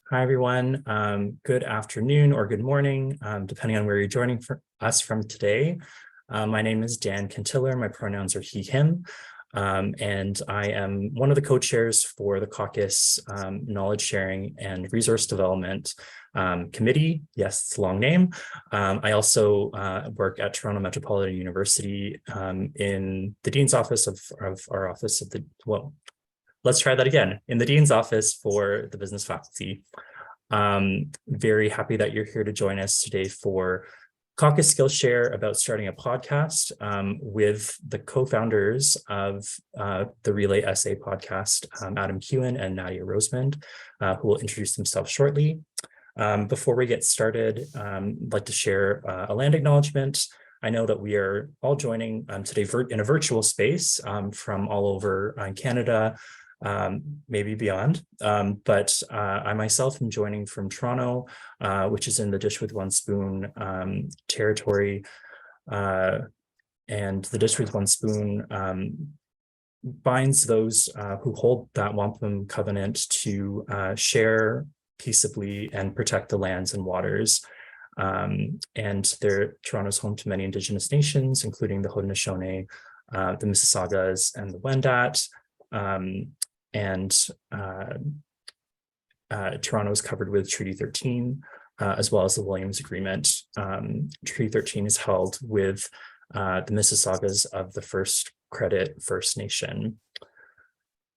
Hi, everyone. Good afternoon or good morning, depending on where you're joining us from today. My name is Dan Cantiller. My pronouns are he, him, and I am one of the co-chairs for the CACUSS Knowledge Sharing and Resource Development Committee. Yes, it's a long name. I also work at Toronto Metropolitan University in the Dean's Office of our Office of the, let's try that again, in the Dean's Office for the Business Faculty. Very happy that you're here to join us today for CACUSS Skill Share about starting a podcast with the co-founders of the RelaySA Podcast, Adam Kuhn and Nadia Rosemond, who will introduce themselves shortly. Before we get started, I'd like to share a land acknowledgement. I know that we are all joining today in a virtual space from all over Canada, maybe beyond, but I myself am joining from Toronto, which is in the Dish with One Spoon territory, and the Dish with One Spoon binds those who hold that wampum covenant to share peaceably and protect the lands and waters. And Toronto's home to many Indigenous nations, including the Haudenosaunee, the Mississaugas, and the Wendat. Toronto is covered with Treaty 13, as well as the Williams Agreement. Treaty 13 is held with the Mississaugas of the First Credit First Nation.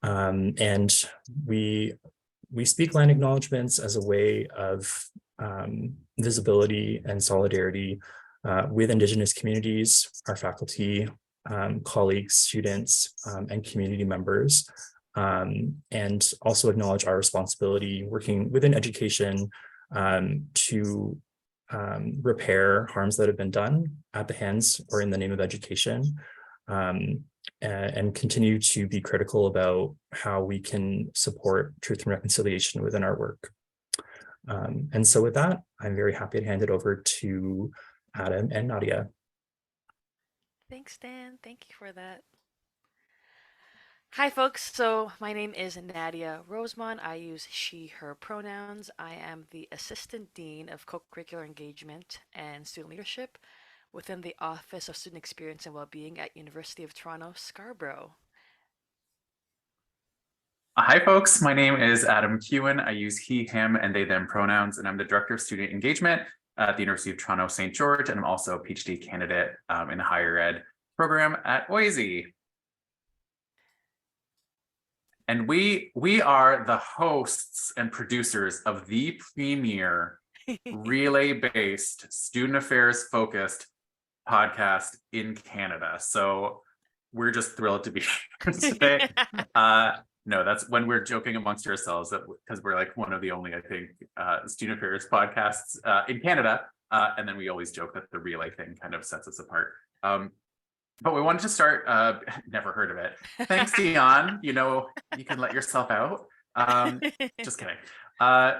And we speak land acknowledgements as a way of visibility and solidarity with Indigenous communities, our faculty, colleagues, students, and community members, and also acknowledge our responsibility working within education to repair harms that have been done at the hands or in the name of education, and continue to be critical about how we can support truth and reconciliation within our work. And so with that, I'm very happy to hand it over to Adam and Nadia. Thanks, Dan. Thank you for that. Hi, folks. So my name is Nadia Rosemond. I use she, her pronouns. I am the Assistant Dean of Co-Curricular Engagement and Student Leadership within the Office of Student Experience and Wellbeing at University of Toronto, Scarborough. Hi, folks. My name is Adam Kuhn. I use he, him, and they, them pronouns, and I'm the Director of Student Engagement at the University of Toronto, St. George, and I'm also a PhD candidate in the higher ed program at OISE. And we are the hosts and producers of the premier relay-based, student affairs-focused podcast in Canada. So we're just thrilled to be here today. No, that's when we're joking amongst ourselves that because we're like one of the only, I think, student affairs podcasts in Canada. And then we always joke that the relay thing kind of sets us apart. But we wanted to start, never heard of it. Thanks, Dion. You know, you can let yourself out. Just kidding.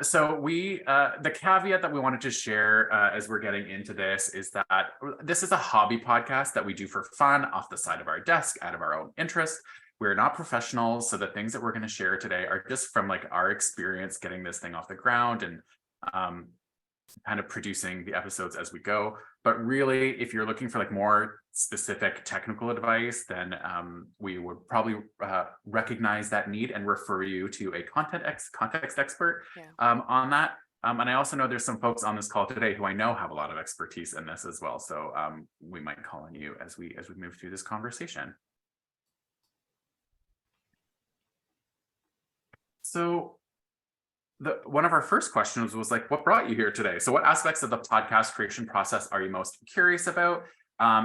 So the caveat that we wanted to share as we're getting into this is that this is a hobby podcast that we do for fun off the side of our desk, out of our own interest. We're not professionals, so the things that we're going to share today are just from like our experience getting this thing off the ground and kind of producing the episodes as we go. But really, if you're looking for like more specific technical advice, then we would probably recognize that need and refer you to a context expert on that. And I also know there's some folks on this call today who I know have a lot of expertise in this as well. So we might call on you as we move through this conversation. So one of our first questions was like, what brought you here today? So what aspects of the podcast creation process are you most curious about?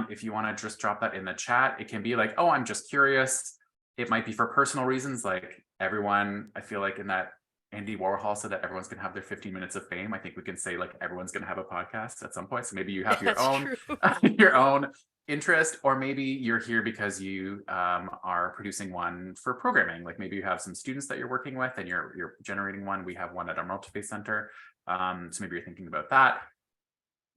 If you want to just drop that in the chat, it can be like, oh, I'm just curious. It might be for personal reasons, like everyone, I feel like in that Andy Warhol said that everyone's going to have their 15 minutes of fame. I think we can say like everyone's going to have a podcast at some point. So maybe you have your own your own interest, or maybe you're here because you are producing one for programming. Like maybe you have some students that you're working with and you're generating one. We have one at our multi-faith center. So maybe you're thinking about that.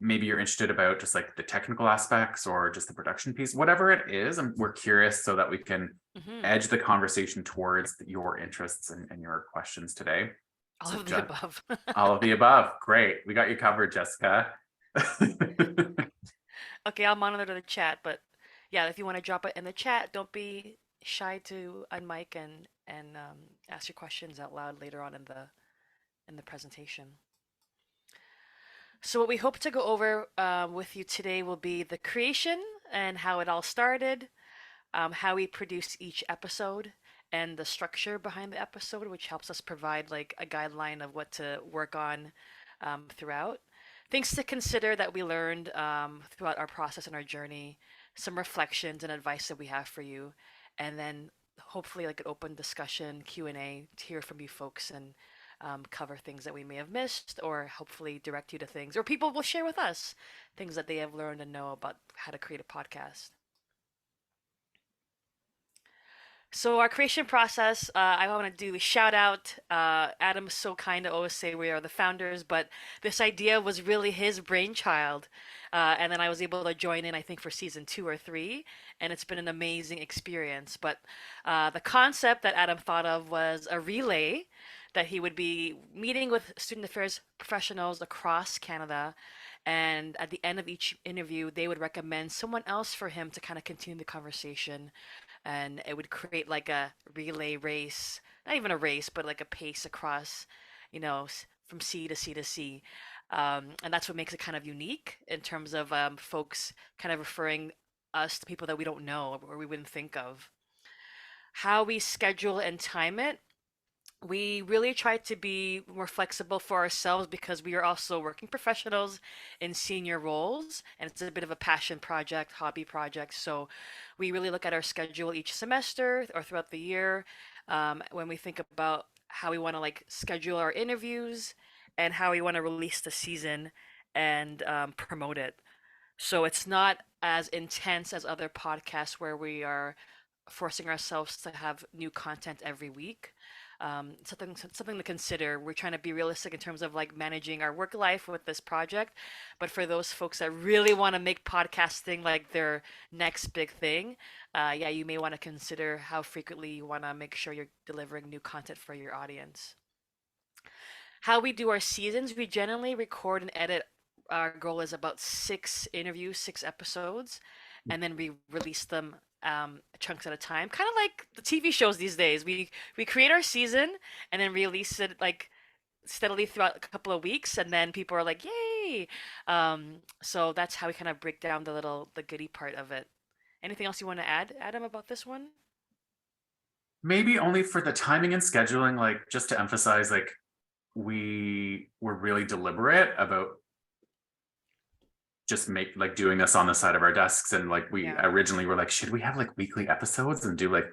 Maybe you're interested about just like the technical aspects or just the production piece, whatever it is. And we're curious so that we can edge the conversation towards your interests and your questions today. All So of the above. all of the above. Great. We got you covered, Jessica. Okay, I'll monitor the chat, but yeah, if you want to drop it in the chat, don't be shy to unmic and ask your questions out loud later on in the presentation. So what we hope to go over with you today will be the creation and how it all started, how we produce each episode, and the structure behind the episode, which helps us provide like a guideline of what to work on throughout. Things to consider that we learned throughout our process and our journey, some reflections and advice that we have for you, and then hopefully like an open discussion, Q&A to hear from you folks and cover things that we may have missed, or hopefully direct you to things, or people will share with us things that they have learned and know about how to create a podcast. So our creation process, I want to do a shout out. Adam's so kind to always say we are the founders, but this idea was really his brainchild. And then I was able to join in, I think, for season 2 or 3, and it's been an amazing experience. But the concept that Adam thought of was a relay that he would be meeting with student affairs professionals across Canada. And at the end of each interview, they would recommend someone else for him to kind of continue the conversation, and it would create like a relay race, not even a race, but like a pace across, from C to C to C. And that's what makes it kind of unique in terms of folks kind of referring us to people that we don't know or we wouldn't think of. How we schedule and time it, we really try to be more flexible for ourselves because we are also working professionals in senior roles, and it's a bit of a passion project, hobby project. So we really look at our schedule each semester or throughout the year, when we think about how we want to like schedule our interviews and how we want to release the season and promote it. So it's not as intense as other podcasts where we are forcing ourselves to have new content every week. Something to consider. We're trying to be realistic in terms of like managing our work life with this project, but for those folks that really want to make podcasting like their next big thing, yeah, you may want to consider how frequently you want to make sure you're delivering new content for your audience. How we do our seasons, we generally record and edit. Our goal is about 6 interviews, 6 episodes, and then we release them chunks at a time, kind of like the TV shows these days. We create our season and then release it like steadily throughout a couple of weeks, and then people are like, "Yay!" So that's how we kind of break down the goody part of it. Anything else you want to add, Adam, about this one? Maybe only for the timing and scheduling, like just to emphasize, like we were really deliberate about just doing this on the side of our desks, and like we originally were like, should we have like weekly episodes and do like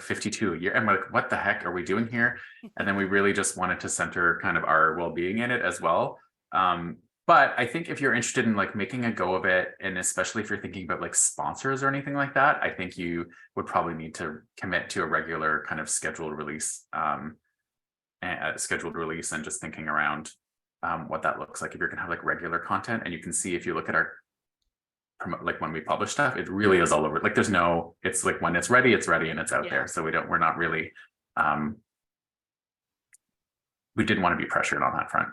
52 a year, and we're like, what the heck are we doing here? And then we really just wanted to center kind of our well-being in it as well. But I think if you're interested in like making a go of it, and especially if you're thinking about like sponsors or anything like that, I think you would probably need to commit to a regular kind of scheduled release and just thinking around what that looks like if you're gonna have like regular content. And you can see if you look at our like when we publish stuff, it really is all over. Like it's like when it's ready and it's out there. So we're not really we didn't want to be pressured on that front.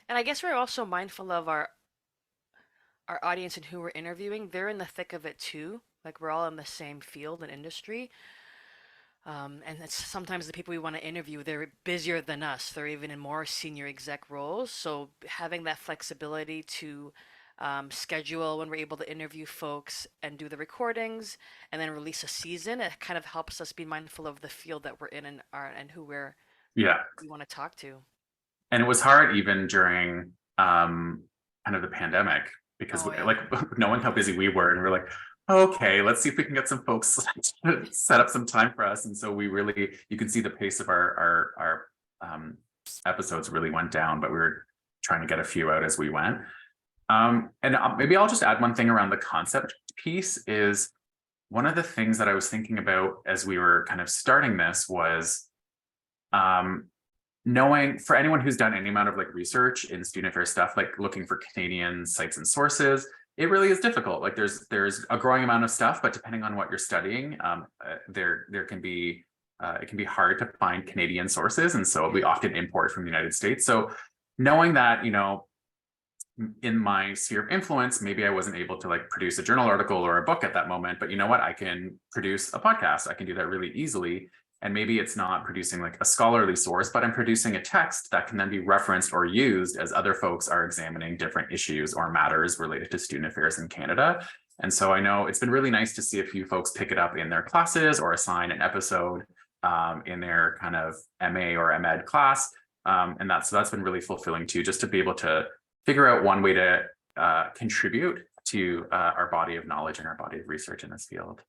And I guess we're also mindful of our audience and who we're interviewing. They're in the thick of it too. Like we're all in the same field and industry. And it's sometimes the people we want to interview, they're busier than us. They're even in more senior exec roles. So having that flexibility to schedule when we're able to interview folks and do the recordings and then release a season, it kind of helps us be mindful of the field that we're in and who we want to talk to. And it was hard even during kind of the pandemic because like knowing how busy we were, and we're like, okay, let's see if we can get some folks to set up some time for us. And so we really, you can see the pace of our episodes really went down, but we were trying to get a few out as we went. And maybe I'll just add one thing around the concept piece. Is one of the things that I was thinking about as we were kind of starting this was knowing, for anyone who's done any amount of like research in student affairs stuff, like looking for Canadian sites and sources, it really is difficult. Like there's a growing amount of stuff, but depending on what you're studying, there can be it can be hard to find Canadian sources. And so we often import from the United States. So knowing that, in my sphere of influence, maybe I wasn't able to like produce a journal article or a book at that moment, but you know what? I can produce a podcast. I can do that really easily. And maybe it's not producing like a scholarly source, but I'm producing a text that can then be referenced or used as other folks are examining different issues or matters related to student affairs in Canada. And so I know it's been really nice to see a few folks pick it up in their classes or assign an episode in their kind of MA or MEd class. And that's been really fulfilling too, just to be able to figure out one way to contribute to our body of knowledge and our body of research in this field.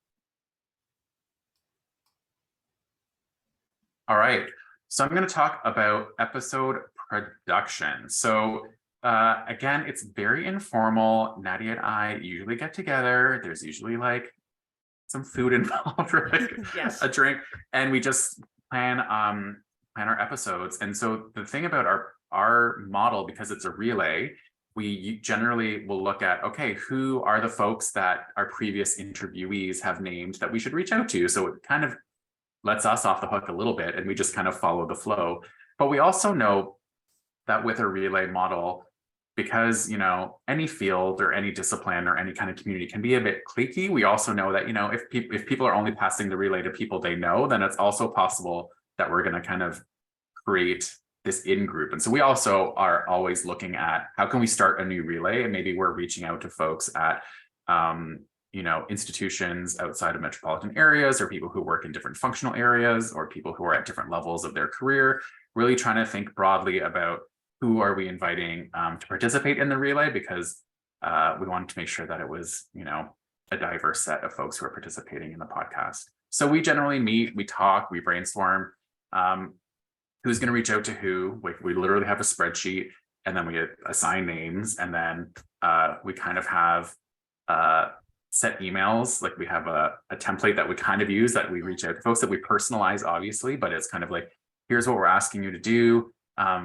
All right, so I'm going to talk about episode production. So again, it's very informal. Nadia and I usually get together. There's usually like some food involved, right? Yes. A drink, and we just plan our episodes. And so the thing about our model, because it's a relay, we generally will look at, okay, who are the folks that our previous interviewees have named that we should reach out to? So it kind of lets us off the hook a little bit, and we just kind of follow the flow. But we also know that with a relay model, because any field or any discipline or any kind of community can be a bit cliquey, we also know that if people are only passing the relay to people they know, then it's also possible that we're going to kind of create this in-group. And so we also are always looking at how can we start a new relay, and maybe we're reaching out to folks at institutions outside of metropolitan areas, or people who work in different functional areas, or people who are at different levels of their career, really trying to think broadly about who are we inviting to participate in the relay, because we wanted to make sure that it was, a diverse set of folks who are participating in the podcast. So we generally meet, we talk, we brainstorm who's going to reach out to who. We literally have a spreadsheet, and then we assign names, and then we kind of have set emails. Like we have a template that we kind of use, that we reach out to folks, that we personalize, obviously, but it's kind of like, here's what we're asking you to do.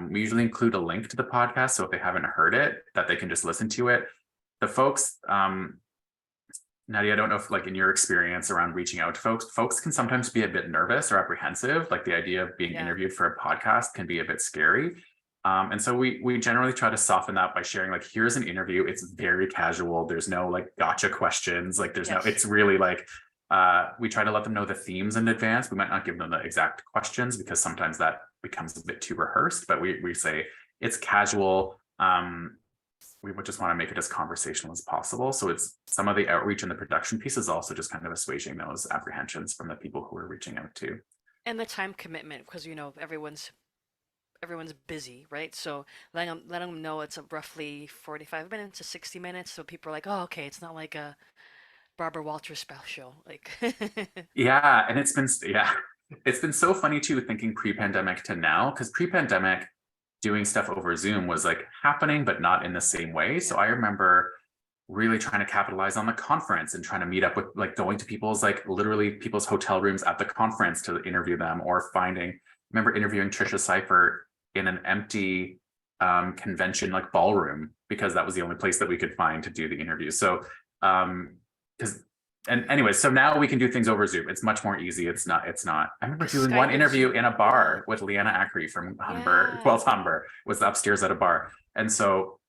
We usually include a link to the podcast, so if they haven't heard it, that they can just listen to it. The folks, Nadia, I don't know if like in your experience around reaching out to folks can sometimes be a bit nervous or apprehensive. Like the idea of being interviewed for a podcast can be a bit scary. And so we generally try to soften that by sharing, like, here's an interview. It's very casual. There's no like gotcha questions. Like there's it's really like, we try to let them know the themes in advance. We might not give them the exact questions, because sometimes that becomes a bit too rehearsed, but we say it's casual. We would just want to make it as conversational as possible. So it's some of the outreach and the production piece is also just kind of assuaging those apprehensions from the people who we're reaching out to. And the time commitment, because everyone's busy, right? So letting them know it's a roughly 45 minutes to 60 minutes, so people are like, oh, okay, it's not like a Barbara Walters special, like. Yeah, and it's been so funny too, thinking pre-pandemic to now, because pre-pandemic doing stuff over Zoom was like happening, but not in the same way. So I remember really trying to capitalize on the conference and trying to meet up with, like, going to people's, like, literally people's hotel rooms at the conference to interview them, or remember interviewing Trisha Seifert in an empty convention like ballroom, because that was the only place that we could find to do the interview. So anyway, so now we can do things over Zoom. It's much more easy. It's not. I remember doing one interview in a bar with Leanna Ackery from Humber, 12th Humber, was upstairs at a bar. And so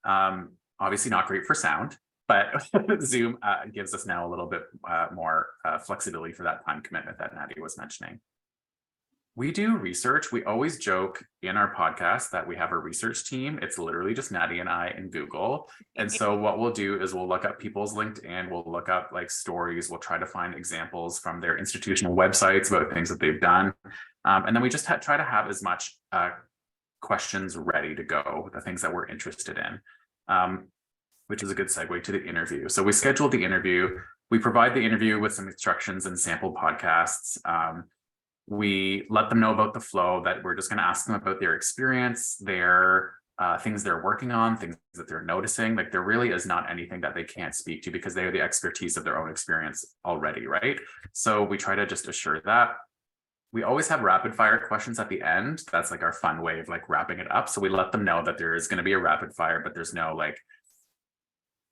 obviously not great for sound, but Zoom gives us now a little bit more flexibility for that time commitment that Nadia was mentioning. We do research. We always joke in our podcast that we have a research team. It's literally just Nadia and I and Google. And so what we'll do is we'll look up people's LinkedIn, we'll look up like stories, we'll try to find examples from their institutional websites about things that they've done. And then we just try to have as much questions ready to go, the things that we're interested in, which is a good segue to the interview. So we scheduled the interview. We provide the interview with some instructions and sample podcasts. We let them know about the flow, that we're just going to ask them about their experience, their things they're working on, things that they're noticing. Like there really is not anything that they can't speak to, because they have the expertise of their own experience already, right? So we try to just assure that. We always have rapid fire questions at the end. That's like our fun way of like wrapping it up. So we let them know that there is going to be a rapid fire, but there's no like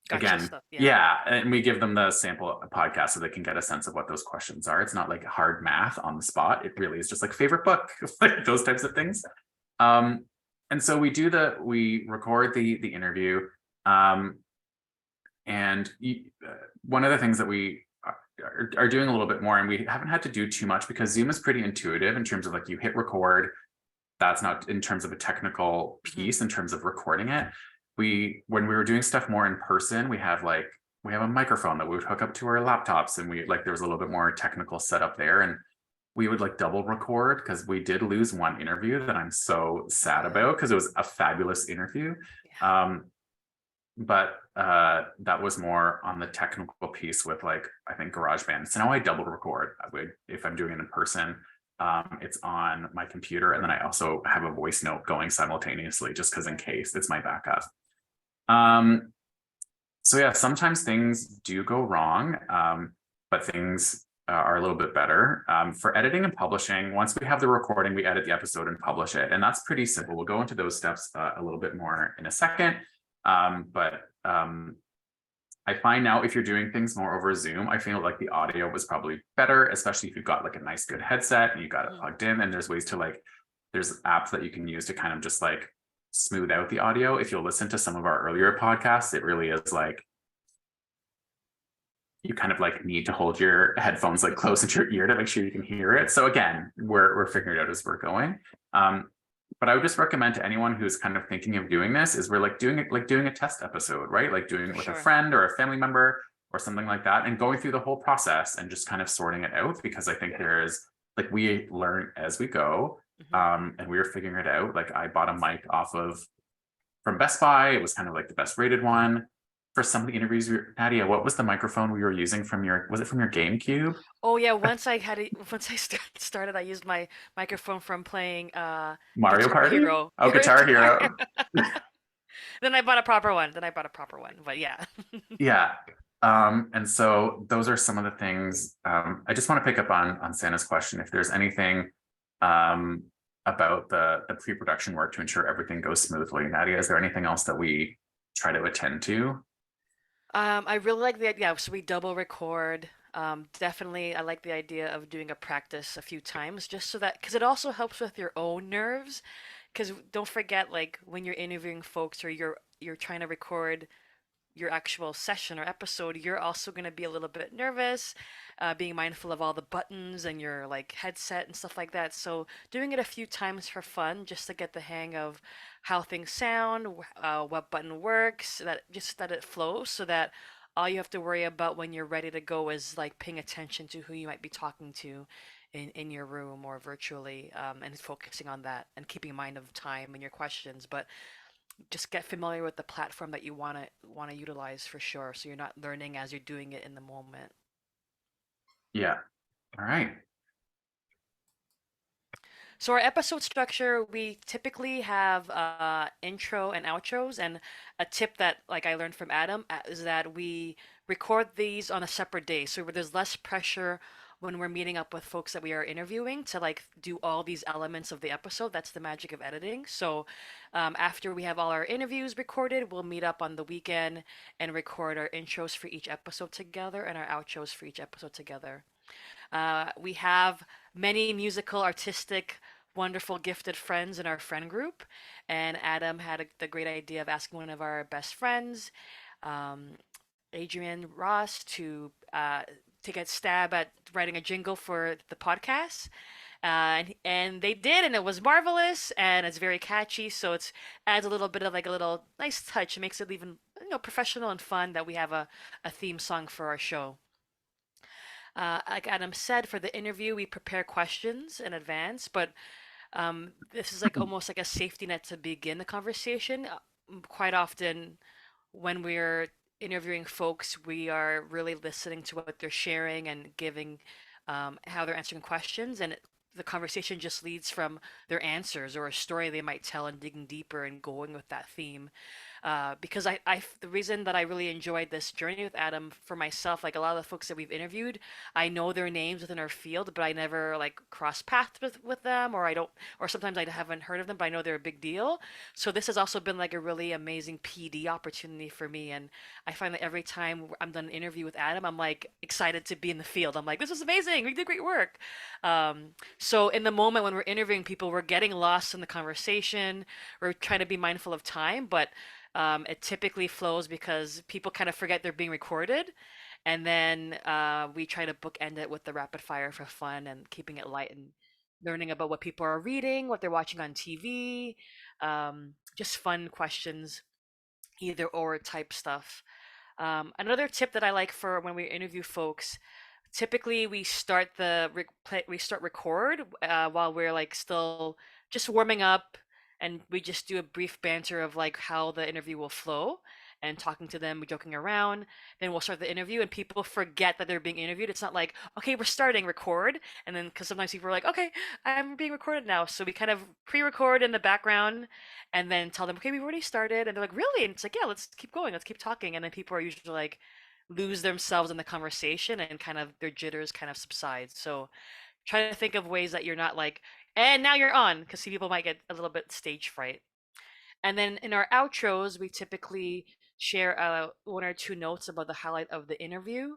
Gotcha again, stuff. Yeah. yeah, and we give them the sample podcast so they can get a sense of what those questions are. It's not like hard math on the spot. It really is just like favorite book, like those types of things. And so we record the interview. And one of the things that we are doing a little bit more, and we haven't had to do too much because Zoom is pretty intuitive in terms of like you hit record. That's not in terms of a technical piece, in terms of recording it. When we were doing stuff more in person, we have a microphone that we would hook up to our laptops, and there was a little bit more technical setup there, and we would like double record because we did lose one interview that I'm so sad about because it was a fabulous interview. Yeah. But that was more on the technical piece with I think GarageBand. So now I double record. If I'm doing it in person, it's on my computer, and then I also have a voice note going simultaneously just because in case it's my backup. So yeah, sometimes things do go wrong, but things are a little bit better. For editing and publishing, once we have the recording, we edit the episode and publish it, and that's pretty simple. We'll go into those steps a little bit more in a second. I find now if you're doing things more over Zoom, I feel like the audio was probably better, especially if you've got like a nice good headset and you got it plugged in, and there's ways to there's apps that you can use to kind of just smooth out the audio. If you'll listen to some of our earlier podcasts, it really is you kind of need to hold your headphones close to your ear to make sure you can hear it. So again, we're figuring it out as we're going. But I would just recommend to anyone who's kind of thinking of doing this is we're doing a test episode, right? Doing it with a friend or a family member or something like that, and going through the whole process and just kind of sorting it out, because I think there's we learn as we go, and we were figuring it out. I bought a mic from Best Buy. It was kind of the best rated one. For some of the interviews, Nadia, what was the microphone we were using was it from your GameCube? Oh yeah, once I started, I used my microphone from playing Mario Guitar Party? Hero. Oh, Guitar Hero. Then I bought a proper one. But yeah. Yeah. And so those are some of the things. I just want to pick up on Santa's question. If there's anything about the pre-production work to ensure everything goes smoothly. Nadia, is there anything else that we try to attend to? I really like the idea. So we double record. Definitely, I like the idea of doing a practice a few times, just so that, because it also helps with your own nerves. Because don't forget, when you're interviewing folks or you're trying to record your actual session or episode, you're also going to be a little bit nervous, being mindful of all the buttons and your headset and stuff like that. So doing it a few times for fun, just to get the hang of how things sound, what button works, that it flows, so that all you have to worry about when you're ready to go is paying attention to who you might be talking to in your room or virtually, and focusing on that and keeping in mind of time and your questions. But just get familiar with the platform that you want to utilize for sure, so you're not learning as you're doing it in the moment. Yeah. All right. So our episode structure, we typically have intro and outros, and a tip that I learned from Adam is that we record these on a separate day, so where there's less pressure when we're meeting up with folks that we are interviewing to do all these elements of the episode. That's the magic of editing. So after we have all our interviews recorded, we'll meet up on the weekend and record our intros for each episode together and our outros for each episode together. We have many musical, artistic, wonderful, gifted friends in our friend group, and Adam had the great idea of asking one of our best friends, Adrian Ross, to take a stab at writing a jingle for the podcast. And they did, and it was marvelous, and it's very catchy, so it adds a little bit of a little nice touch. It makes it even professional and fun that we have a theme song for our show. Like Adam said, for the interview, we prepare questions in advance, but this is almost like a safety net to begin the conversation. Quite often, when we're interviewing folks, we are really listening to what they're sharing and giving how they're answering questions, and the conversation just leads from their answers or a story they might tell and digging deeper and going with that theme. because the reason that I really enjoyed this journey with Adam for myself, like a lot of the folks that we've interviewed, I know their names within our field, but I never like cross paths with them, or I don't, or sometimes I haven't heard of them, but I know they're a big deal. So this has also been like a really amazing PD opportunity for me, and I find that every time I'm done an interview with Adam, I'm like excited to be in the field. I'm like, this is amazing. We did great work. So in the moment when we're interviewing people, we're getting lost in the conversation. We're trying to be mindful of time, but it typically flows because people kind of forget they're being recorded. And then we try to bookend it with the rapid fire for fun and keeping it light and learning about what people are reading, what they're watching on TV, just fun questions, either or type stuff. Another tip that I like for when we interview folks, typically we start we start record while we're like still just warming up, and we just do a brief banter of like how the interview will flow and talking to them, joking around. Then we'll start the interview, and people forget that they're being interviewed. It's not like, okay, we're starting record, and then because sometimes people are like, okay, I'm being recorded now, so we kind of pre-record in the background and then tell them, okay, we've already started, and they're like, really? And it's like, yeah, let's keep going, let's keep talking, and then people are usually like lose themselves in the conversation and kind of their jitters kind of subside. So try to think of ways that you're not like, and now you're on, because see, people might get a little bit stage fright. And then in our outros, we typically share one or two notes about the highlight of the interview.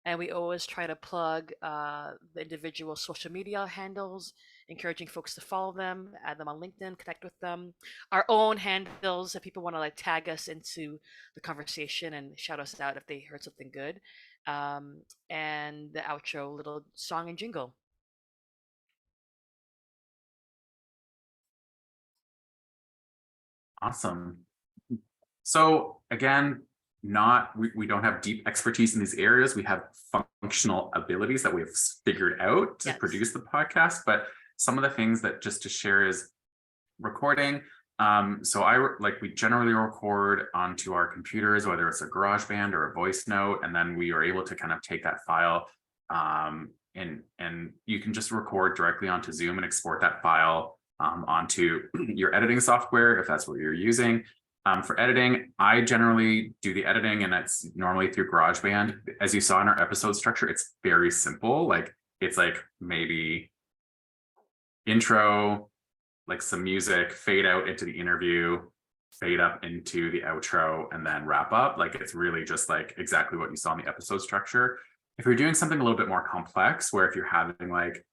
And we always try to plug the individual social media handles, encouraging folks to follow them, add them on LinkedIn, connect with them. Our own handles, if people want to like tag us into the conversation and shout us out if they heard something good. And the outro, little song and jingle. Awesome. So again, not we don't have deep expertise in these areas. We have functional abilities that we've figured out to produce the podcast, but some of the things that just to share is recording. So we generally record onto our computers, whether it's a GarageBand or a voice note, and then we are able to kind of take that file and you can just record directly onto Zoom and export that file onto your editing software if that's what you're using. For editing, I generally do the editing, and that's normally through GarageBand. As you saw in our episode structure, it's very simple. Like it's like maybe intro, like some music, fade out into the interview, fade up into the outro, and then wrap up. Like it's really just like exactly what you saw in the episode structure. If you're doing something a little bit more complex, where if you're having like,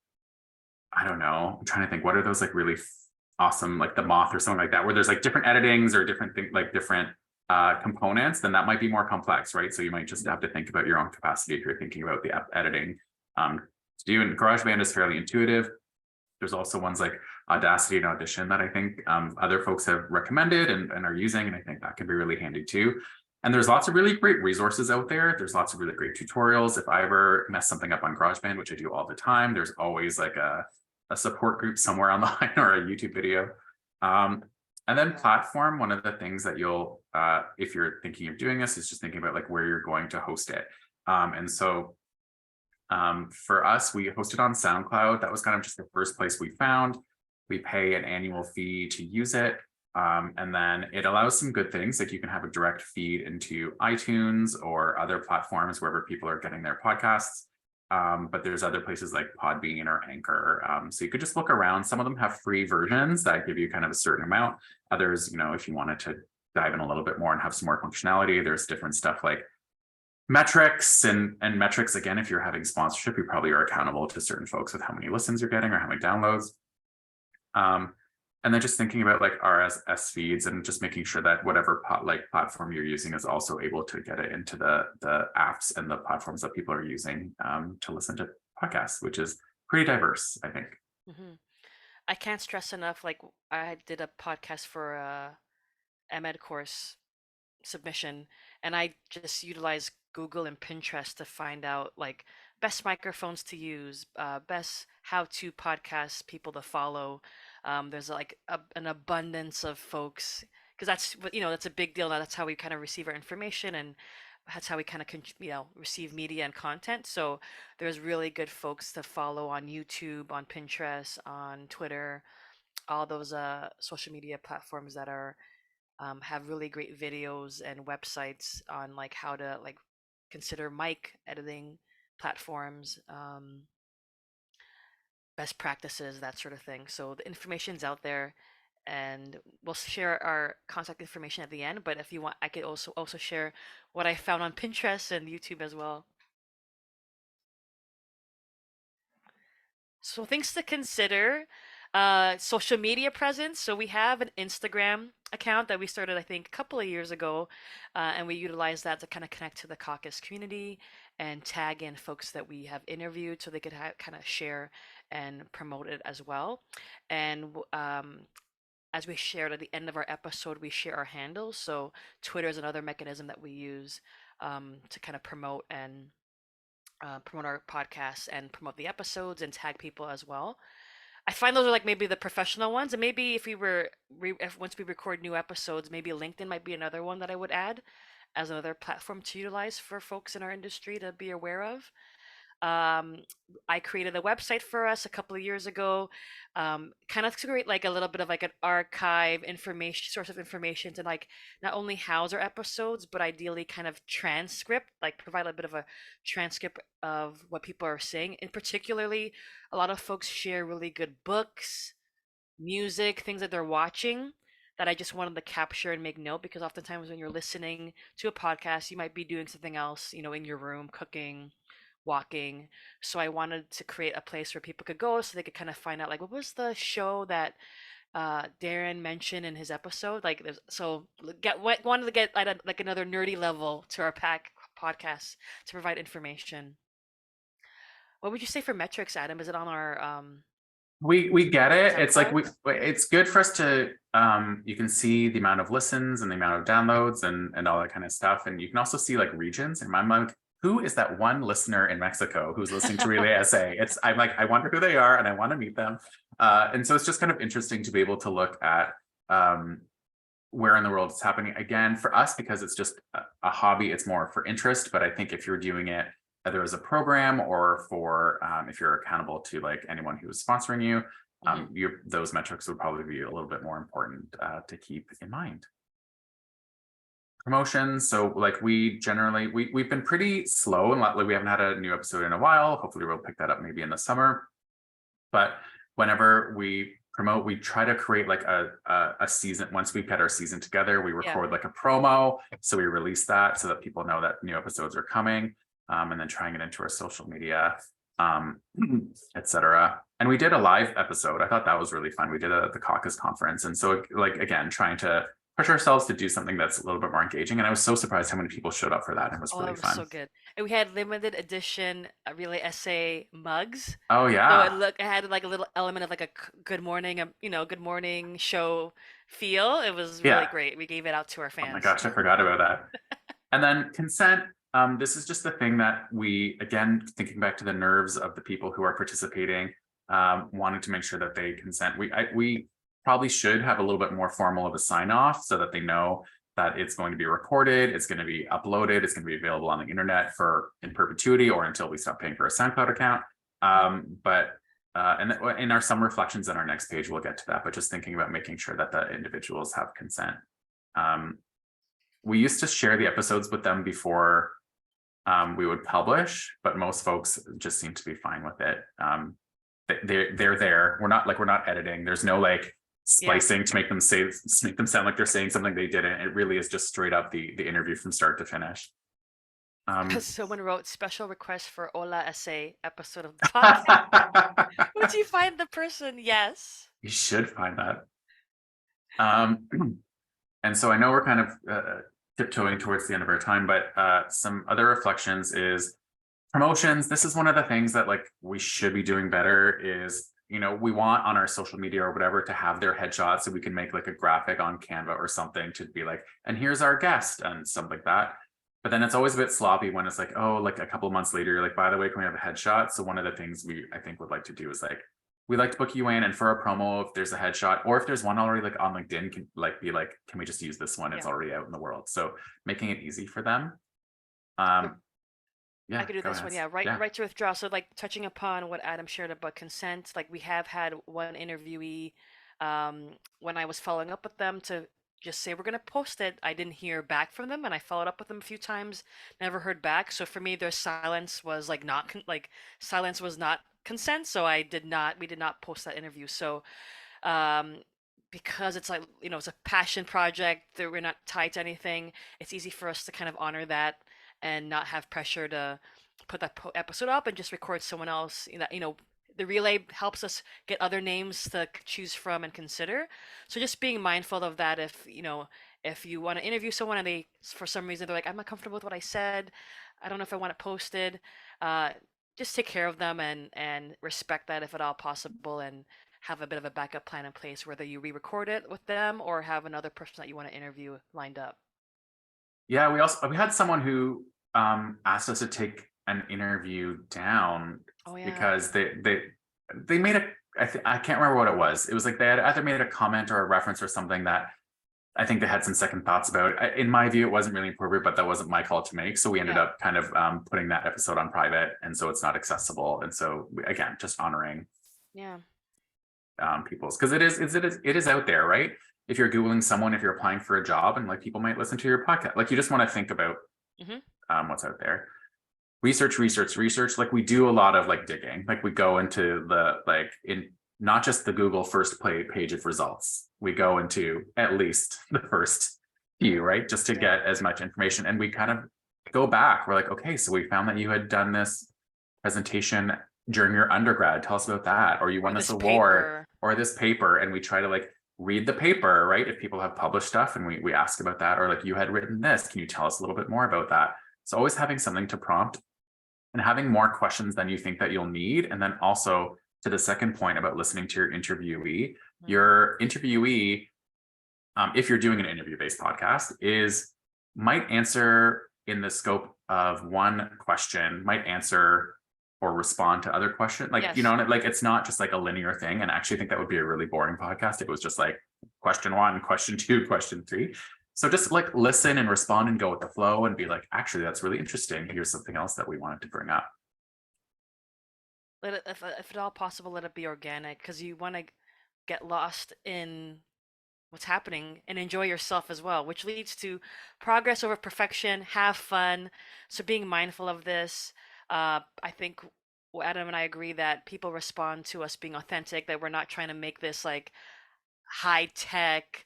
I don't know, I'm trying to think, what are those like really awesome, like the Moth or something like that, where there's like different editings or different things, like different components, then that might be more complex, right? So you might just have to think about your own capacity if you're thinking about the editing to do. And GarageBand is fairly intuitive. There's also ones like Audacity and Audition that I think other folks have recommended and are using, and I think that can be really handy too. And there's lots of really great resources out there. There's lots of really great tutorials. If I ever mess something up on GarageBand, which I do all the time, there's always like a support group somewhere online or a YouTube video. And then platform, one of the things that you'll, if you're thinking of doing this, is just thinking about like where you're going to host it. And so for us, we hosted on SoundCloud. That was kind of just the first place we found. We pay an annual fee to use it. And then it allows some good things, like you can have a direct feed into iTunes or other platforms wherever people are getting their podcasts. But there's other places like Podbean or Anchor. So you could just look around. Some of them have free versions that give you kind of a certain amount. Others, you know, if you wanted to dive in a little bit more and have some more functionality, there's different stuff like metrics and metrics. Again, if you're having sponsorship, you probably are accountable to certain folks with how many listens you're getting or how many downloads. And then just thinking about like RSS feeds and just making sure that whatever platform you're using is also able to get it into the apps and the platforms that people are using to listen to podcasts, which is pretty diverse, I think. Mm-hmm. I can't stress enough, like I did a podcast for a MEd course submission, and I just utilized Google and Pinterest to find out like best microphones to use, best how-to podcasts people to follow. There's like an abundance of folks, because that's that's a big deal. That's how we kind of receive our information, and that's how we kind of receive media and content. So there's really good folks to follow on YouTube, on Pinterest, on Twitter, all those social media platforms that are have really great videos and websites on like how to like consider mic editing platforms, best practices, that sort of thing. So the information's out there, and we'll share our contact information at the end. But if you want, I could also share what I found on Pinterest and YouTube as well. So things to consider, social media presence. So we have an Instagram account that we started, I think, a couple of years ago, and we utilize that to kind of connect to the CACUSS community and tag in folks that we have interviewed so they could kind of share and promote it as well. And as we shared at the end of our episode, we share our handles. So Twitter is another mechanism that we use to kind of promote our podcasts and promote the episodes and tag people as well. I find those are like maybe the professional ones, and maybe if once we record new episodes, maybe LinkedIn might be another one that I would add as another platform to utilize for folks in our industry to be aware of. Um, I created a website for us a couple of years ago, kind of to create like a little bit of like an archive information, source of information to like not only house our episodes, but ideally kind of transcript, like provide a bit of a transcript of what people are saying. And particularly, a lot of folks share really good books, music, things that they're watching that I just wanted to capture and make note because oftentimes when you're listening to a podcast, you might be doing something else, in your room, cooking, walking. So I wanted to create a place where people could go so they could kind of find out like what was the show that Darren mentioned in his episode. Like wanted to get like another nerdy level to our podcast to provide information. What would you say for metrics, Adam? Is it on our We get it. It's like SoundCloud? it's good for us to you can see the amount of listens and the amount of downloads and all that kind of stuff. And you can also see like regions. And I'm like, who is that one listener in Mexico who's listening to RelaySA? I'm like, I wonder who they are and I want to meet them. And so it's just kind of interesting to be able to look at where in the world it's happening. Again, for us, because it's just a hobby, it's more for interest. But I think if you're doing it either as a program or for if you're accountable to like anyone who is sponsoring you, those metrics would probably be a little bit more important to keep in mind. Promotions. So like we've been pretty slow and like we haven't had a new episode in a while. Hopefully we'll pick that up maybe in the summer. But whenever we promote, we try to create like a season. Once we've got our season together, we record like a promo. So we release that so that people know that new episodes are coming. And then trying it into our social media, etc. And we did a live episode. I thought that was really fun. We did it at the CACUSS conference. And so like, again, trying to push ourselves to do something that's a little bit more engaging. And I was so surprised how many people showed up for that. It was really That was fun. so good. And we had limited edition RelaySA mugs. Oh So yeah. it had like a little element of like a good morning, good morning show feel. It was really great. We gave it out to our Oh my fans. gosh, I forgot about that. And then consent. This is just the thing that we, again, thinking back to the nerves of the people who are participating, wanting to make sure that they consent. We probably should have a little bit more formal of a sign off so that they know that it's going to be recorded, it's going to be uploaded, it's going to be available on the internet in perpetuity or until we stop paying for a SoundCloud account. And in our some reflections on our next page, we'll get to that, but just thinking about making sure that the individuals have consent. We used to share the episodes with them before we would publish, but most folks just seem to be fine with it. They're there. We're not editing. There's no like splicing to make them sound like they're saying something they didn't. It really is just straight up the interview from start to finish. Someone wrote special request for Hola SA episode of the podcast. Would you find the person? Yes. You should find that. And so I know we're kind of tiptoeing towards the end of our time, but some other reflections is promotions. This is one of the things that like we should be doing better is, we want on our social media or whatever to have their headshots so we can make like a graphic on Canva or something to be like, and here's our guest and stuff like that. But then it's always a bit sloppy when it's like, oh, like a couple of months later, you're like, by the way, can we have a headshot? So one of the things I think would like to do is like, we like to book you in, and for a promo, if there's a headshot or if there's one already like on LinkedIn, can like be like, can we just use this one? It's already out in the world. So making it easy for them. Yeah, I could do this one. Yeah, right to withdraw. So like touching upon what Adam shared about consent, like we have had one interviewee when I was following up with them to just say we're going to post it. I didn't hear back from them, and I followed up with them a few times, never heard back. So for me, their silence was like not silence was not consent. So we did not post that interview. So um, because it's like, it's a passion project that we're not tied to anything, it's easy for us to kind of honor that and not have pressure to put that episode up and just record someone else. The relay helps us get other names to choose from and consider. So just being mindful of that. If you want to interview someone and they, for some reason, they're like, I'm not comfortable with what I said, I don't know if I want it posted, uh, just take care of them and respect that if at all possible, and have a bit of a backup plan in place, whether you re-record it with them or have another person that you want to interview lined up. Yeah, we had someone who asked us to take an interview down Oh yeah. because they made I can't remember what it was. It was like they had either made a comment or a reference or something that I think they had some second thoughts about. In my view, it wasn't really appropriate, but that wasn't my call to make. So we ended up kind of putting that episode on private, and so it's not accessible. And so again, just honoring people's, because it is out there, right? If you're Googling someone, if you're applying for a job, and like people might listen to your podcast, like you just want to think about what's out there. Research. Like we do a lot of like digging, like we go into in not just the Google first page of results, we go into at least the first few, right? Just to get as much information. And we kind of go back. We're like, okay, so we found that you had done this presentation during your undergrad. Tell us about that. Or you won this award or this paper. And we try to like read the paper, right? If people have published stuff and we ask about that, or like you had written this, can you tell us a little bit more about that? So always having something to prompt and having more questions than you think that you'll need. And then also to the second point about listening to your interviewee, if you're doing an interview-based podcast, might answer in the scope of one question, might answer or respond to other questions. Like, like it's not just like a linear thing. And I actually think that would be a really boring podcast. It was just like question 1, question 2, question 3. So just like listen and respond and go with the flow and be like, actually, that's really interesting. Here's something else that we wanted to bring up. If at all possible, let it be organic, because you want to get lost in what's happening and enjoy yourself as well, which leads to progress over perfection. Have fun. So being mindful of this. I think Adam and I agree that people respond to us being authentic, that we're not trying to make this like high tech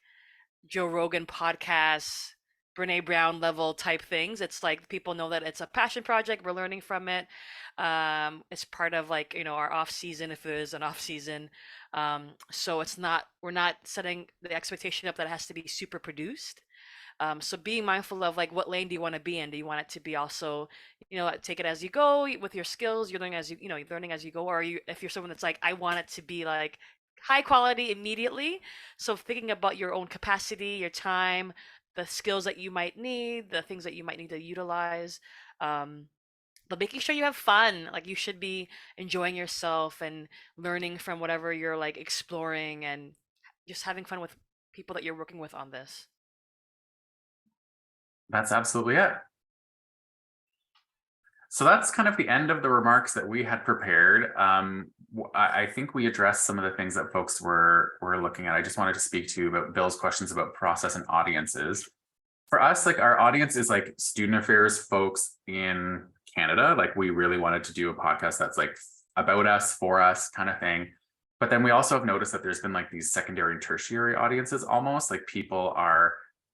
Joe Rogan podcast, Brene Brown level type things. It's like people know that it's a passion project. We're learning from it. It's part of like, our off season, if there's an off season. So we're not setting the expectation up that it has to be super produced. So being mindful of like, what lane do you want to be in? Do you want it to be also, take it as you go with your skills, you're learning as you're learning as you go, or if you're someone that's like, I want it to be like high quality immediately. So thinking about your own capacity, your time, the skills that you might need, the things that you might need to utilize, but making sure you have fun. Like you should be enjoying yourself and learning from whatever you're like exploring, and just having fun with people that you're working with on this. That's absolutely it. So that's kind of the end of the remarks that we had prepared. I think we addressed some of the things that folks were looking at. I just wanted to speak to you about Bill's questions about process and audiences. For us, like our audience is like student affairs folks in Canada. Like we really wanted to do a podcast that's like about us, for us kind of thing. But then we also have noticed that there's been like these secondary and tertiary audiences, almost like people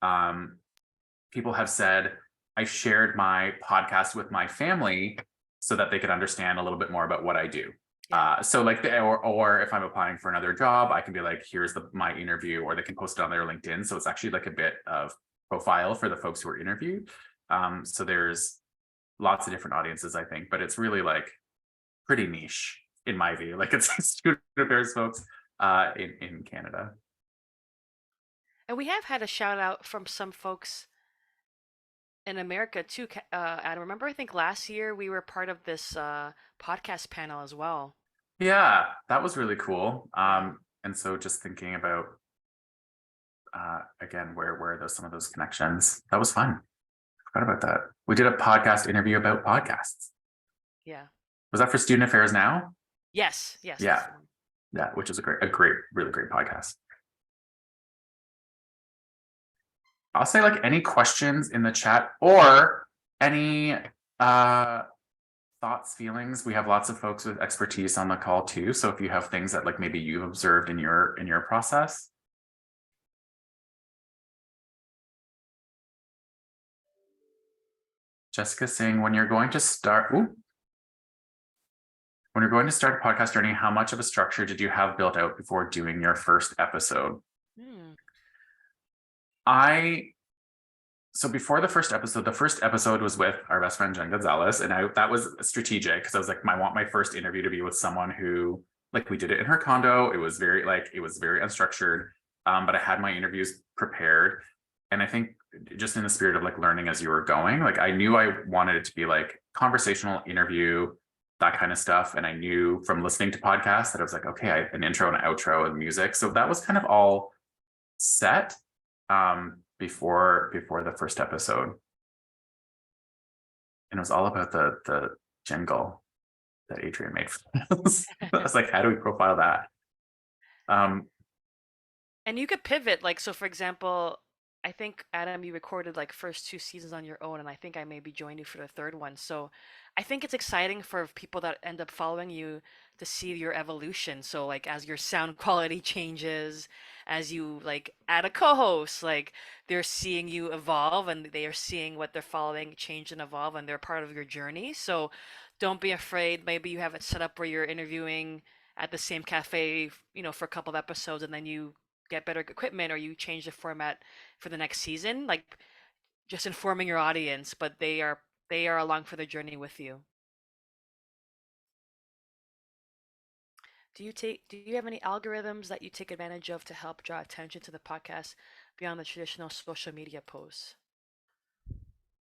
have said, I shared my podcast with my family so that they could understand a little bit more about what I do. So like, or if I'm applying for another job, I can be like, here's my interview, or they can post it on their LinkedIn. So it's actually like a bit of profile for the folks who are interviewed. So there's lots of different audiences, I think, but it's really like pretty niche in my view. Like it's student affairs folks in Canada. And we have had a shout out from some folks in America too. I remember, I think last year we were part of this podcast panel as well. Yeah, that was really cool. And so just thinking about again, where are some of those connections? That was fun. I forgot about that. We did a podcast interview about podcasts. Yeah. Was that for Student Affairs Now? Yes. Yeah, which is a really great podcast. I'll say like any questions in the chat or any thoughts, feelings. We have lots of folks with expertise on the call too. So if you have things that like maybe you've observed in your process. Jessica saying when you're going to start a podcast journey, how much of a structure did you have built out before doing your first episode? So before the first episode was with our best friend Jen Gonzalez, and that was strategic because I was like, I want my first interview to be with someone who, like, we did it in her condo. It was very unstructured, but I had my interviews prepared, and I think just in the spirit of like learning as you were going, like I knew I wanted it to be like conversational interview, that kind of stuff, and I knew from listening to podcasts that I was like, okay, an intro and an outro and music, so that was kind of all set. Before the first episode, and it was all about the jingle that Adrian made for us. I was like, how do we profile that? And you could pivot, like, so for example, I think, Adam, you recorded like first 2 seasons on your own, and I think I maybe joined you for the third one. So I think it's exciting for people that end up following you to see your evolution. So like as your sound quality changes, as you like add a co-host, like they're seeing you evolve and they are seeing what they're following change and evolve, and they're part of your journey. So don't be afraid. Maybe you have it set up where you're interviewing at the same cafe, for a couple of episodes, and then you get better equipment or you change the format for the next season, like just informing your audience, but they are along for the journey with you. Do you have any algorithms that you take advantage of to help draw attention to the podcast beyond the traditional social media posts?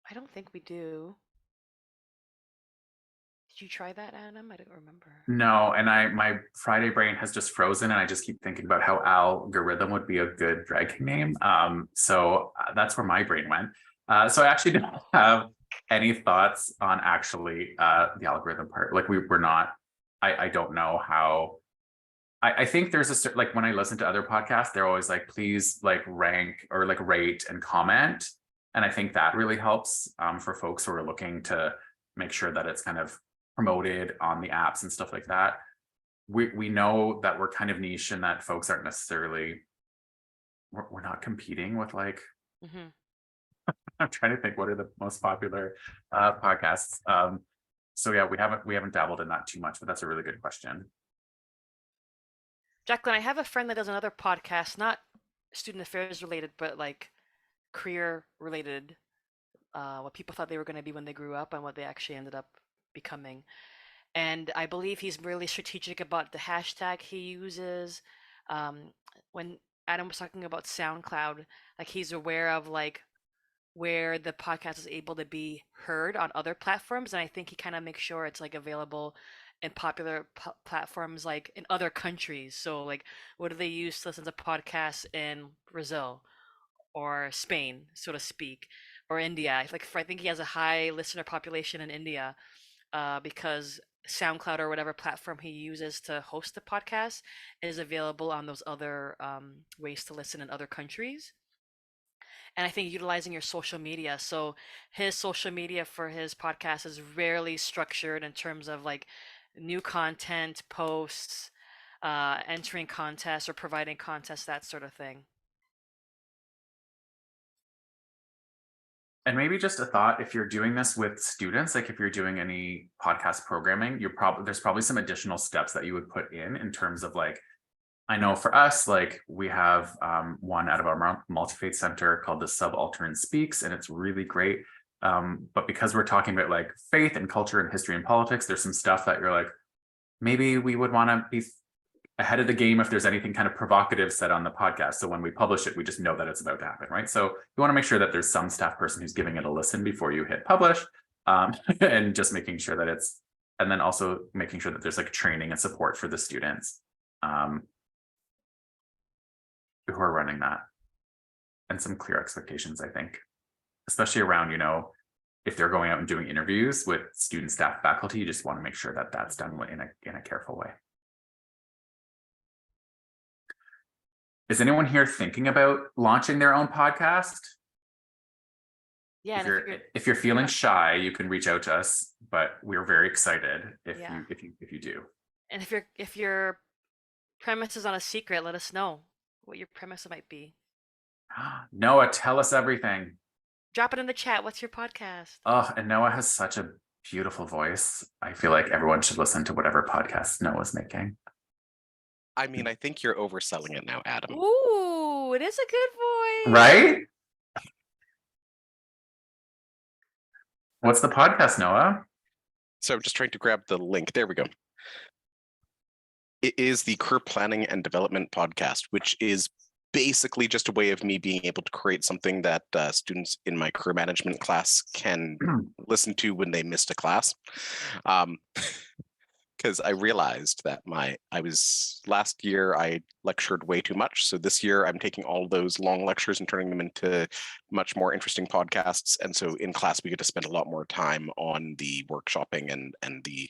I don't think we do. Did you try that, Adam? I don't remember. No, and my Friday brain has just frozen, and I just keep thinking about how algorithm would be a good drag king name. So that's where my brain went. So I actually don't have any thoughts on actually the algorithm part. Like we're not. I don't know how. I think there's like when I listen to other podcasts, they're always like, please like rank or like rate and comment, and I think that really helps for folks who are looking to make sure that it's kind of promoted on the apps and stuff like that. We know that we're kind of niche and that folks aren't necessarily, we're not competing with like, I'm trying to think what are the most popular podcasts. So yeah, we haven't dabbled in that too much, but that's a really good question. Jacqueline, I have a friend that does another podcast, not student affairs related, but like career related, what people thought they were going to be when they grew up and what they actually ended up becoming. And I believe he's really strategic about the hashtag he uses. When Adam was talking about SoundCloud, like he's aware of like where the podcast is able to be heard on other platforms, and I think he kind of makes sure it's like available in popular platforms like in other countries. So like, what do they use to listen to podcasts in Brazil or Spain, so to speak, or India? Like, I think he has a high listener population in India, because SoundCloud or whatever platform he uses to host the podcast is available on those other ways to listen in other countries. And I think utilizing your social media. So his social media for his podcast is rarely structured in terms of like new content, posts, entering contests or providing contests, that sort of thing. And maybe just a thought, if you're doing this with students, like if you're doing any podcast programming, there's probably some additional steps that you would put in terms of like, I know for us, like we have one out of our multi-faith center called the Subaltern Speaks, and it's really great. But because we're talking about like faith and culture and history and politics, there's some stuff that you're like, maybe we would want to be ahead of the game if there's anything kind of provocative said on the podcast. So when we publish it, we just know that it's about to happen, right? So you want to make sure that there's some staff person who's giving it a listen before you hit publish, and just making sure that and then also making sure that there's like training and support for the students who are running that, and some clear expectations, I think, especially around, if they're going out and doing interviews with student, staff, faculty, you just want to make sure that that's done in a careful way. Is anyone here thinking about launching their own podcast? Yeah, If and you're feeling yeah, shy, you can reach out to us, but we're very excited yeah, if you do. and if your premise is on a secret, let us know what your premise might be. Noah, tell us everything. Drop it in the chat. What's your podcast? Oh, and Noah has such a beautiful voice. I feel like everyone should listen to whatever podcast Noah's making. I mean, I think you're overselling it now, Adam. Ooh, it is a good voice. Right? What's the podcast, Noah? So I'm just trying to grab the link. There we go. It is the Career Planning and Development Podcast, which is basically just a way of me being able to create something that students in my career management class can listen to when they missed a class. Because I realized that last year I lectured way too much. So this year I'm taking all those long lectures and turning them into much more interesting podcasts. And so in class, we get to spend a lot more time on the workshopping and the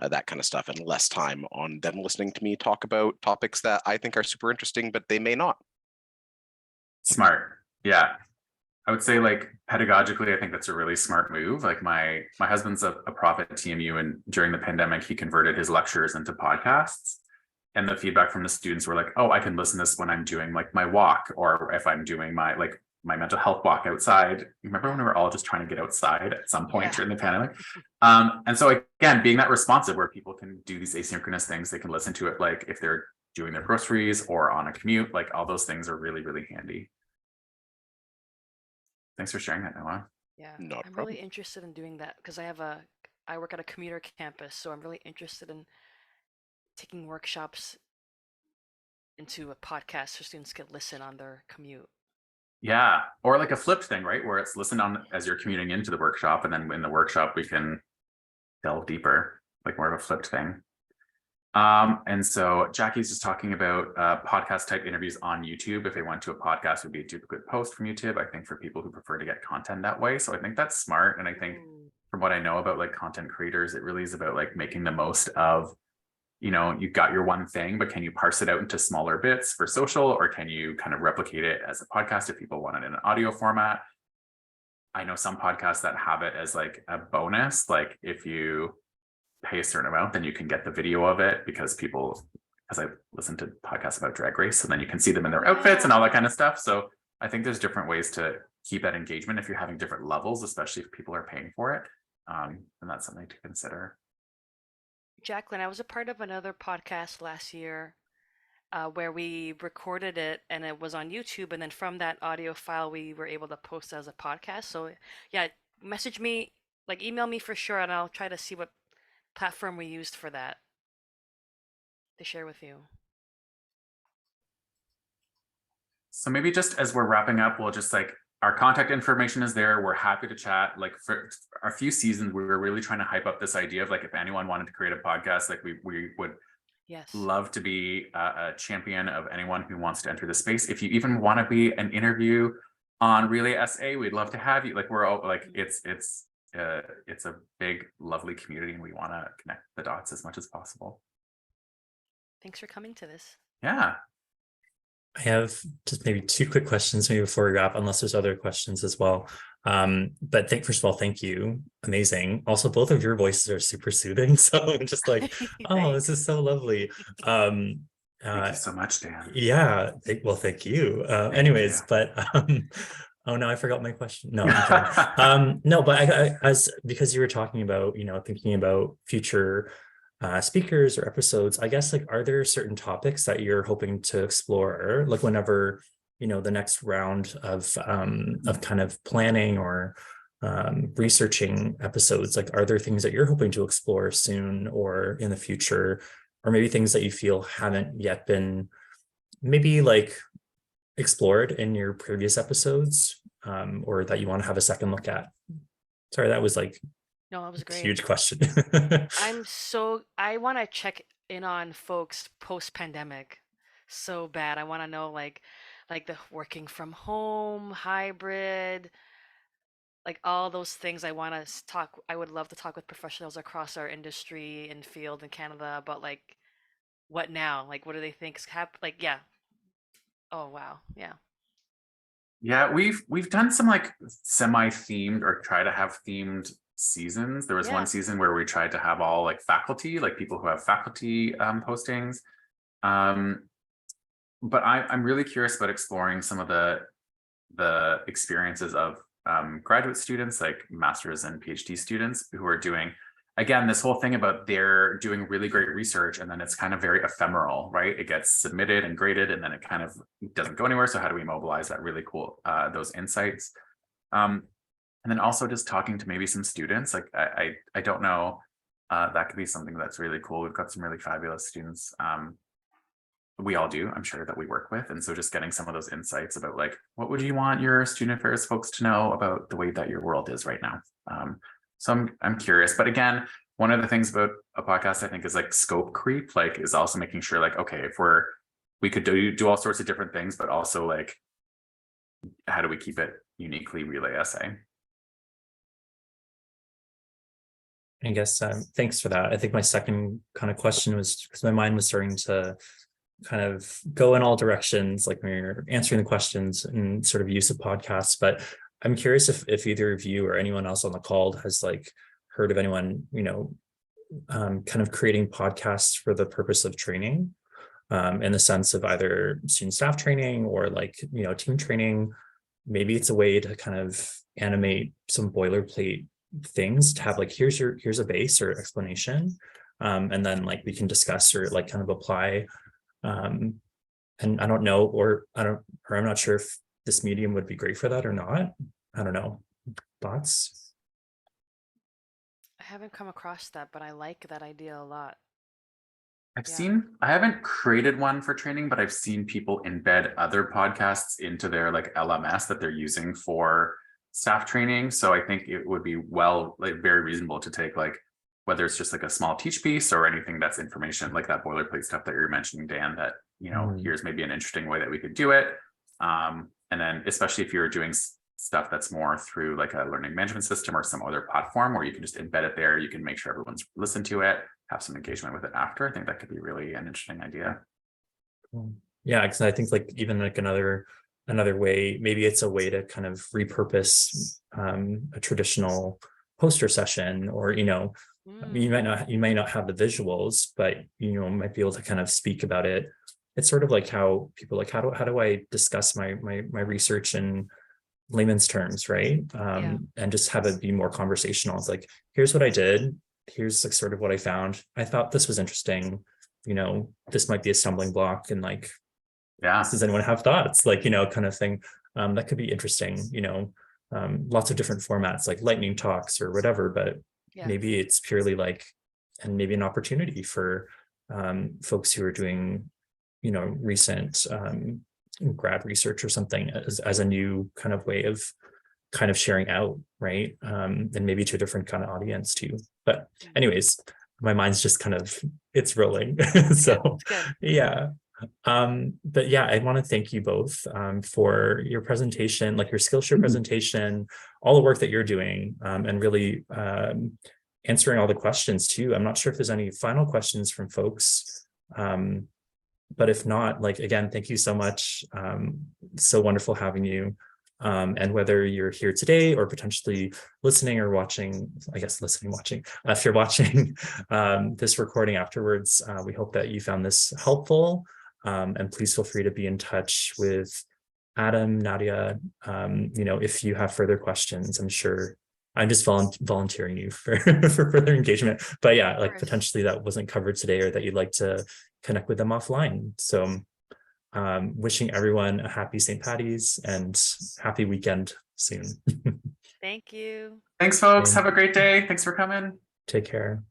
that kind of stuff, and less time on them listening to me talk about topics that I think are super interesting, but they may not. Smart. Yeah. I would say, like, pedagogically, I think that's a really smart move. Like, my husband's a prof at TMU, and during the pandemic, he converted his lectures into podcasts. And the feedback from the students were like, oh, I can listen to this when I'm doing like my walk, or if I'm doing my mental health walk outside. You remember when we were all just trying to get outside at some point during the pandemic? And so again, being that responsive where people can do these asynchronous things, they can listen to it like if they're doing their groceries or on a commute, like all those things are really, really handy. Thanks for sharing that, Noah. Yeah, Not a I'm problem. really interested in doing that because I work at a commuter campus, so I'm really interested in taking workshops into a podcast so students can listen on their commute. Yeah. Or like a flipped thing, right? Where it's listen on as you're commuting into the workshop, and then in the workshop we can delve deeper, like more of a flipped thing. And so Jackie's just talking about podcast type interviews on YouTube. If they went to a podcast, would be a good post from YouTube, I think, for people who prefer to get content that way. So I think that's smart. And I think from what I know about like content creators, it really is about like making the most of, you've got your one thing, but can you parse it out into smaller bits for social, or can you kind of replicate it as a podcast if people want it in an audio format? I know some podcasts that have it as like a bonus, like if you pay a certain amount, then you can get the video of it because I listen to podcasts about Drag Race, so then you can see them in their outfits and all that kind of stuff. So I think there's different ways to keep that engagement if you're having different levels, especially if people are paying for it. And that's something to consider. Jacqueline, I was a part of another podcast last year where we recorded it and it was on YouTube, and then from that audio file we were able to post as a podcast. So yeah, message me, like email me for sure, and I'll try to see what platform we used for that to share with you. So maybe just as we're wrapping up, we'll just like, our contact information is there. We're happy to chat. Like for a few seasons, we were really trying to hype up this idea of like, if anyone wanted to create a podcast, like we would love to be a champion of anyone who wants to enter the space. If you even want to be an interview on RelaySA, we'd love to have you. Like we're all like, it's a big, lovely community, and we want to connect the dots as much as possible. Thanks for coming to this. Yeah. I have just maybe two quick questions maybe before we wrap, unless there's other questions as well. But first of all, thank you. Amazing. Also, both of your voices are super soothing. So I'm just like, oh, this is so lovely. Thank you so much, Dan. Yeah. Well, thank you. Anyways, but oh no, I forgot my question. No, I'm kidding. No, but as because you were talking about, thinking about future speakers or episodes, I guess, like, are there certain topics that you're hoping to explore, like whenever the next round of kind of planning or researching episodes, like, are there things that you're hoping to explore soon or in the future, or maybe things that you feel haven't yet been maybe like explored in your previous episodes, or that you want to have a second look at? Sorry, that was like No, that was great. Huge question. I want to check in on folks post-pandemic so bad. I want to know like the working from home, hybrid, like all those things. I would love to talk with professionals across our industry and field in Canada about like what now? Like what do they think is like, yeah. Oh wow. Yeah. Yeah, we've done some like semi-themed or try to have themed seasons. There was one season where we tried to have all like faculty, like people who have faculty postings. But I'm really curious about exploring some of the experiences of graduate students, like master's and PhD students who are doing, again, this whole thing about they're doing really great research and then it's kind of very ephemeral, right? It gets submitted and graded and then it kind of doesn't go anywhere. So how do we mobilize that really cool, those insights? And then also just talking to maybe some students, like I don't know, that could be something that's really cool. We've got some really fabulous students. We all do, I'm sure, that we work with. And so just getting some of those insights about like, what would you want your student affairs folks to know about the way that your world is right now? So I'm curious, but again, one of the things about a podcast, I think, is like scope creep, like is also making sure like, okay, if we could do all sorts of different things, but also like, how do we keep it uniquely RelaySA? I guess thanks for that. I think my second kind of question was because my mind was starting to kind of go in all directions, like when you're answering the questions and sort of use of podcasts. But I'm curious if either of you or anyone else on the call has like heard of anyone, kind of creating podcasts for the purpose of training, in the sense of either student staff training or like, team training. Maybe it's a way to kind of animate some boilerplate things to have like, here's a base or explanation. And then like we can discuss or like kind of apply. And I don't know, or I'm not sure if this medium would be great for that or not. I don't know. Thoughts? I haven't come across that, but I like that idea a lot. I haven't created one for training, but I've seen people embed other podcasts into their like LMS that they're using for staff training. So I think it would be very reasonable to take like, whether it's just like a small teach piece or anything that's information like that boilerplate stuff that you're mentioning, Dan, that, here's maybe an interesting way that we could do it. And then especially if you're doing stuff that's more through like a learning management system or some other platform where you can just embed it there, you can make sure everyone's listened to it, have some engagement with it after. I think that could be really an interesting idea. Yeah, because I think like even like another way, maybe it's a way to kind of repurpose a traditional poster session, or you might not have the visuals, but might be able to kind of speak about it. It's sort of like how people like, how do I discuss my research in layman's terms, right? And just have it be more conversational. It's like, here's what I did, here's like sort of what I found. I thought this was interesting. This might be a stumbling block, and like, does anyone have thoughts? Like, kind of thing. That could be interesting. Lots of different formats, like lightning talks or whatever, but maybe it's purely like, and maybe an opportunity for folks who are doing, recent grad research or something as a new kind of way of kind of sharing out, right? And maybe to a different kind of audience too. But anyways, my mind's just kind of, it's rolling. So yeah. But yeah, I want to thank you both for your presentation, like your Skillshare presentation, all the work that you're doing, and really answering all the questions too. I'm not sure if there's any final questions from folks, but if not, like, again, thank you so much. So wonderful having you. And whether you're here today or potentially listening or watching, I guess watching, if you're watching this recording afterwards, we hope that you found this helpful. And please feel free to be in touch with Adam, Nadia, if you have further questions. I'm sure I'm just volunteering you for further engagement. But yeah, like potentially that wasn't covered today, or that you'd like to connect with them offline. So wishing everyone a happy St. Paddy's and happy weekend soon. Thank you. Thanks, folks. Have a great day. Thanks for coming. Take care.